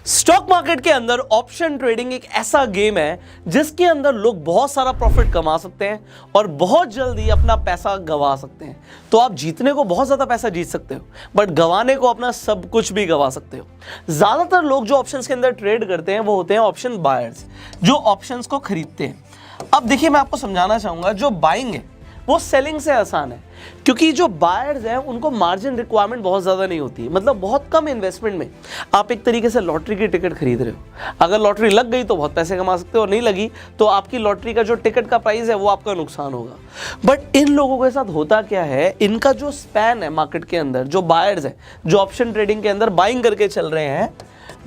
Stock market के अंदर option trading एक ऐसा गेम है जिसके अंदर लोग बहुत सारा प्रॉफिट कमा सकते हैं और बहुत जल्दी अपना पैसा गंवा सकते हैं। तो आप जीतने को बहुत ज्यादा पैसा जीत सकते हो, बट गंवाने को अपना सब कुछ भी गंवा सकते हो। ज्यादातर लोग जो ऑप्शंस के अंदर ट्रेड करते हैं वो होते हैं ऑप्शन बायर्स, जो ऑप्शंस को खरीदते हैं। अब देखिए, मैं आपको समझाना चाहूंगा, जो बाइंग है वो सेलिंग से आसान है, क्योंकि जो बायर्स हैं उनको मार्जिन रिक्वायरमेंट बहुत ज़्यादा नहीं होती, मतलब बहुत कम इन्वेस्टमेंट में आप एक तरीके से लॉटरी की टिकट खरीद रहे हो। अगर लॉटरी लग गई तो बहुत पैसे कमा सकते हो, और नहीं लगी तो आपकी लॉटरी का जो टिकट का प्राइस है वो आपका नुकसान होगा। बट इन लोगों के साथ होता क्या है, इनका जो स्पैन है मार्केट के अंदर, जो बायर्स है जो ऑप्शन ट्रेडिंग के अंदर बाइंग करके चल रहे हैं,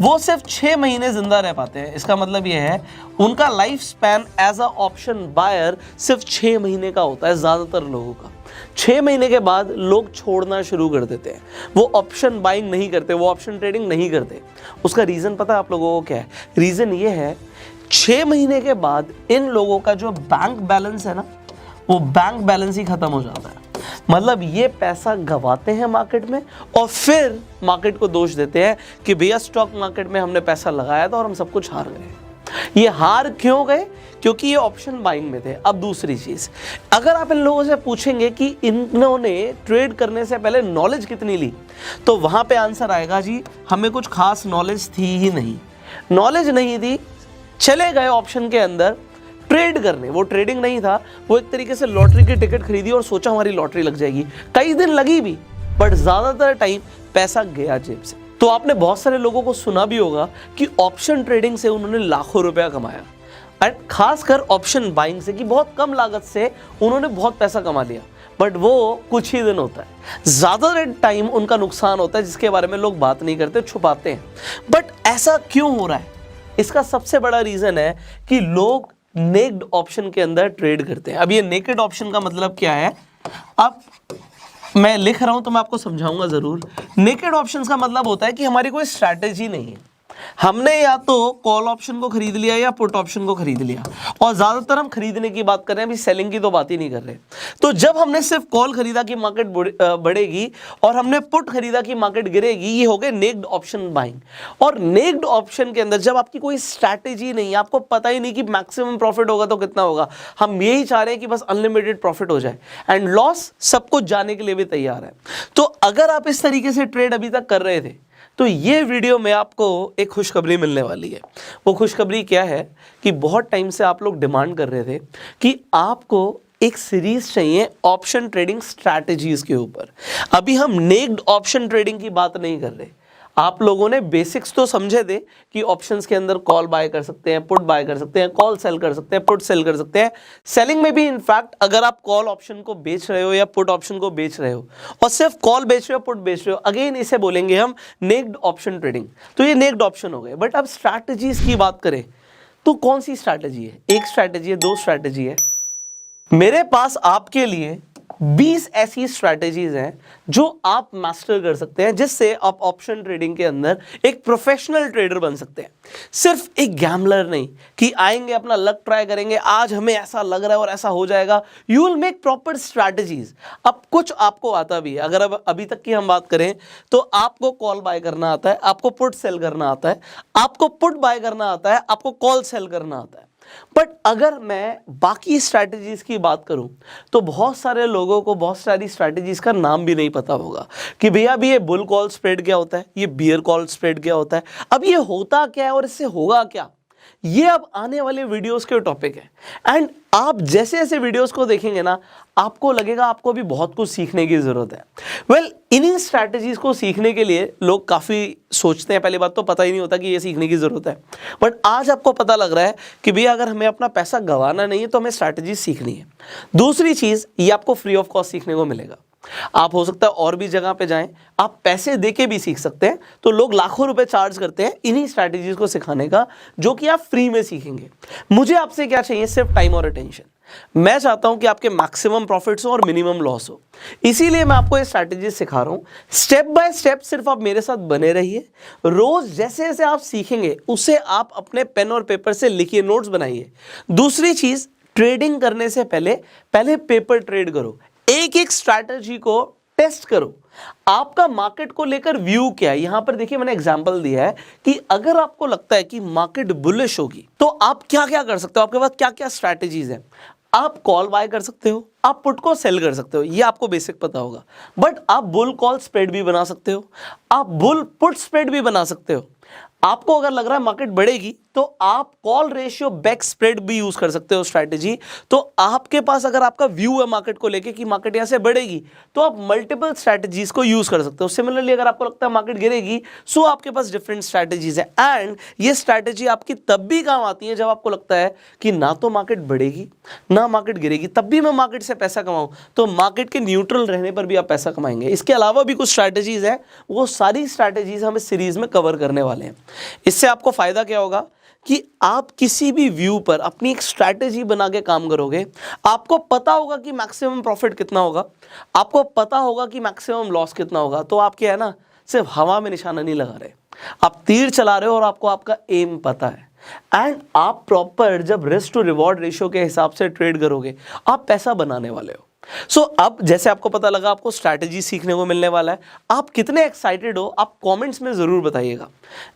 वो सिर्फ 6 महीने जिंदा रह पाते हैं। इसका मतलब ये है उनका life span as a option buyer सिर्फ 6 महीने का होता है। ज्यादातर लोगों का 6 महीने के बाद लोग छोड़ना शुरू कर देते हैं, वो ऑप्शन बाइंग नहीं करते, वो ऑप्शन ट्रेडिंग नहीं करते। उसका रीजन पता है आप लोगों को क्या है? रीजन ये है, 6 महीने के बाद इन लोगों का जो बैंक बैलेंस है ना, वो बैंक बैलेंस ही खत्म हो जाता है। मतलब ये पैसा गंवाते हैं मार्केट में और फिर मार्केट को दोष देते हैं कि भैया स्टॉक मार्केट में हमने पैसा लगाया था और हम सब कुछ हार गए। ये हार क्यों गए? क्योंकि ये ऑप्शन बाइंग में थे। अब दूसरी चीज, अगर आप इन लोगों से पूछेंगे कि इन्होंने ट्रेड करने से पहले नॉलेज कितनी ली, तो वहां पे आंसर आएगा, जी हमें कुछ खास नॉलेज थी ही नहीं। नॉलेज नहीं थी, चले गए ऑप्शन के अंदर ट्रेड करने। वो ट्रेडिंग नहीं था, वो एक तरीके से लॉटरी की टिकट खरीदी और सोचा हमारी लॉटरी लग जाएगी। कई दिन लगी भी, बट ज्यादातर टाइम पैसा गया जेब से। तो आपने बहुत सारे लोगों को सुना भी होगा कि ऑप्शन ट्रेडिंग से उन्होंने लाखों रुपया कमाया, एंड खासकर ऑप्शन बाइंग से, कि बहुत कम लागत से उन्होंने बहुत पैसा कमा लिया। बट वो कुछ ही दिन होता है, ज्यादा टाइम उनका नुकसान होता है, जिसके बारे में लोग बात नहीं करते, छुपाते हैं। बट ऐसा क्यों हो रहा है? इसका सबसे बड़ा रीजन है कि लोग नेक्ड ऑप्शन के अंदर ट्रेड करते हैं। अब ये नेकेड ऑप्शन का मतलब क्या है, अब मैं लिख रहा हूं तो मैं आपको समझाऊंगा जरूर। नेकेड ऑप्शंस का मतलब होता है कि हमारी कोई स्ट्रैटेजी नहीं है, हमने या तो कॉल ऑप्शन को खरीद लिया या पुट ऑप्शन को खरीद लिया, और ज्यादातर हम खरीदने की बात कर रहे हैं, अभी सेलिंग की तो बात ही नहीं कर रहे। तो जब हमने सिर्फ कॉल खरीदा कि मार्केट बढ़ेगी और हमने पुट खरीदा कि मार्केट गिरेगी, ये हो गए नेक्ड ऑप्शन बाइंग। और नेक्ड ऑप्शन के अंदर जब आपकी कोई स्ट्रैटेजी नहीं है, आपको पता ही नहीं कि मैक्सिमम प्रॉफिट होगा तो कितना होगा, हम यही चाह रहे हैं कि बस अनलिमिटेड प्रॉफिट हो जाए, एंड लॉस सब कुछ जाने के लिए भी तैयार है। तो अगर आप इस तरीके से ट्रेड अभी तक कर रहे थे, तो ये वीडियो में आपको एक खुशखबरी मिलने वाली है। वो खुशखबरी क्या है कि बहुत टाइम से आप लोग डिमांड कर रहे थे कि आपको एक सीरीज चाहिए ऑप्शन ट्रेडिंग स्ट्रैटेजीज के ऊपर। अभी हम नेक्ड ऑप्शन ट्रेडिंग की बात नहीं कर रहे। आप लोगों ने बेसिक्स तो समझे थे कि ऑप्शंस के अंदर कॉल बाय कर सकते हैं, पुट बाय कर सकते हैं, कॉल सेल कर सकते हैं, पुट सेल कर सकते हैं। सेलिंग में भी इनफैक्ट अगर आप कॉल ऑप्शन को बेच रहे हो या पुट ऑप्शन को बेच रहे हो और सिर्फ कॉल बेच रहे हो, पुट बेच रहे हो, अगेन इसे बोलेंगे हम नेक्ड ऑप्शन ट्रेडिंग। तो ये नेक्ड ऑप्शन हो गए। बट अब स्ट्रैटेजीज की बात करें तो कौन सी स्ट्रैटेजी है? एक स्ट्रैटेजी है, दो स्ट्रैटेजी है? मेरे पास आपके लिए 20 ऐसी स्ट्रैटेजीज हैं जो आप मास्टर कर सकते हैं, जिससे आप ऑप्शन ट्रेडिंग के अंदर एक प्रोफेशनल ट्रेडर बन सकते हैं। सिर्फ एक गैम्बलर नहीं कि आएंगे अपना लक ट्राई करेंगे, आज हमें ऐसा लग रहा है और ऐसा हो जाएगा। You will make proper strategies. अब कुछ आपको आता भी है। अगर अब अभी तक की हम बात करें तो आपको कॉल बाय करना आता है, आपको पुट सेल करना आता है, आपको पुट बाय करना आता है, आपको कॉल सेल करना आता है। बट अगर मैं बाकी स्ट्रैटेजीज की बात करूं तो बहुत सारे लोगों को बहुत सारी स्ट्रैटेजीज का नाम भी नहीं पता होगा कि भैया अभी ये बुल कॉल स्प्रेड क्या होता है, ये बियर कॉल स्प्रेड क्या होता है, अब ये होता क्या है और इससे होगा क्या। ये अब आने वाले वीडियोस के टॉपिक है। एंड आप जैसे जैसे वीडियोस को देखेंगे ना, आपको लगेगा आपको भी बहुत कुछ सीखने की जरूरत है। वेल, इन्हीं स्ट्रैटेजीज को सीखने के लिए लोग काफ़ी सोचते हैं। पहली बात तो पता ही नहीं होता कि ये सीखने की ज़रूरत है, बट आज आपको पता लग रहा है कि भैया अगर हमें अपना पैसा गंवाना नहीं है तो हमें स्ट्रैटेजी सीखनी है। दूसरी चीज़, ये आपको फ्री ऑफ कॉस्ट सीखने को मिलेगा। आप हो सकता है और भी जगह पे जाएं, आप पैसे देके भी सीख सकते हैं। तो लोग लाखों रुपए चार्ज करते हैं इन्हीं स्ट्रैटेजीज को सिखाने का, जो कि आप फ्री में सीखेंगे। मुझे आपसे क्या चाहिए? सिर्फ टाइम और अटेंशन। मैं चाहता हूं कि आपके मैक्सिमम प्रॉफिट्स हो और मिनिमम लॉस हो, इसीलिए मैं आपको ये स्ट्रैटेजी सिखा रहा हूं। स्टेप बाय स्टेप सिर्फ आप मेरे साथ बने रहिए। रोज जैसे जैसे आप सीखेंगे उसे आप अपने पेन और पेपर से लिखिए, नोट्स बनाइए। दूसरी चीज, ट्रेडिंग करने से पहले पेपर ट्रेड करो, एक एक स्ट्रैटेजी को टेस्ट करो आपका मार्केट को लेकर व्यू क्या है। यहां पर देखिए मैंने एग्जांपल दिया है कि अगर आपको लगता है कि मार्केट बुलिश होगी तो आप क्या क्या कर सकते हो, आपके पास क्या क्या स्ट्रैटेजीज है। आप कॉल बाय कर सकते हो, आप पुट को सेल कर सकते हो, ये आपको बेसिक पता होगा। बट आप बुल कॉल स्प्रेड भी बना सकते हो, आप बुल पुट स्प्रेड भी बना सकते हो। आपको अगर लग रहा है मार्केट बढ़ेगी तो आप कॉल रेशियो बैक स्प्रेड भी यूज कर सकते हो स्ट्रैटेजी। तो आपके पास अगर आपका व्यू है मार्केट को लेके कि मार्केट यहां से बढ़ेगी तो आप मल्टीपल स्ट्रैटेजीज को यूज कर सकते हो। सिमिलरली अगर आपको लगता है मार्केट गिरेगी सो आपके पास डिफरेंट स्ट्रैटेजीज है। एंड ये स्ट्रैटेजी आपकी तब भी काम आती है जब आपको लगता है कि ना तो मार्केट बढ़ेगी ना मार्केट गिरेगी, तब भी मैं मार्केट से पैसा कमाऊं। तो मार्केट के न्यूट्रल रहने पर भी आप पैसा कमाएंगे। इसके अलावा भी कुछ स्ट्रैटेजीज है, वो सारी स्ट्रैटेजीज हम इस सीरीज में कवर करने वाले हैं। इससे आपको फायदा क्या होगा कि आप किसी भी व्यू पर अपनी एक स्ट्रैटेजी बना के काम करोगे। आपको पता होगा कि मैक्सिमम प्रॉफिट कितना होगा, आपको पता होगा कि मैक्सिमम लॉस कितना होगा। तो आप क्या है ना, सिर्फ हवा में निशाना नहीं लगा रहे, आप तीर चला रहे हो और आपको आपका एम पता है। एंड आप प्रॉपर जब रिस्क टू रिवॉर्ड रेशियो के हिसाब से ट्रेड करोगे आप पैसा बनाने वाले हो। सो अब जैसे आपको पता लगा आपको स्ट्रैटेजी सीखने को मिलने वाला है, आप कितने एक्साइटेड हो आप कमेंट्स में ज़रूर बताइएगा।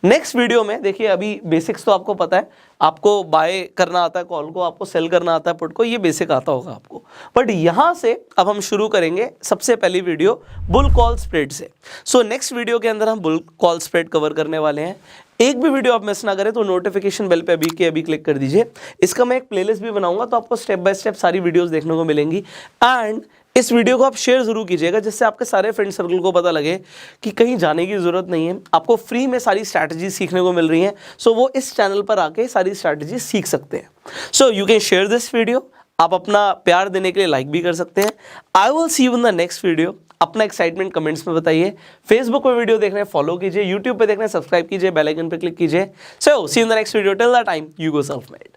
नेक्स्ट वीडियो में देखिए, अभी बेसिक्स तो आपको पता है, आपको बाय करना आता है कॉल को, आपको सेल करना आता है पुट को, ये बेसिक आता होगा आपको। बट यहाँ से अब हम शुरू करेंगे सबसे पहली वीडियो बुल कॉल स्प्रेड से। सो नेक्स्ट वीडियो के अंदर हम बुल कॉल स्प्रेड कवर करने वाले हैं। एक भी वीडियो आप मिस ना करें तो नोटिफिकेशन बेल पे अभी के अभी क्लिक कर दीजिए। इसका मैं एक प्लेलिस्ट भी बनाऊंगा तो आपको स्टेप बाय स्टेप सारी वीडियोस देखने को मिलेंगी। एंड इस वीडियो को आप शेयर जरूर कीजिएगा जिससे आपके सारे फ्रेंड सर्कल को पता लगे कि कहीं जाने की जरूरत नहीं है, आपको फ्री में सारी स्ट्रैटेजी सीखने को मिल रही हैं। सो वो इस चैनल पर आके सारी स्ट्रैटेजी सीख सकते हैं। So you can share this video. आप अपना प्यार देने के लिए लाइक भी कर सकते हैं। I will see you in the next video. अपना एक्साइटमेंट कमेंट्स में बताइए। फेसबुक पे वीडियो देख रहे हैं फॉलो कीजिए, यूट्यूब पे देख रहे हैं सब्सक्राइब कीजिए, बेल आइकन पे क्लिक कीजिए। So see you in the next video. Till that time you go self made.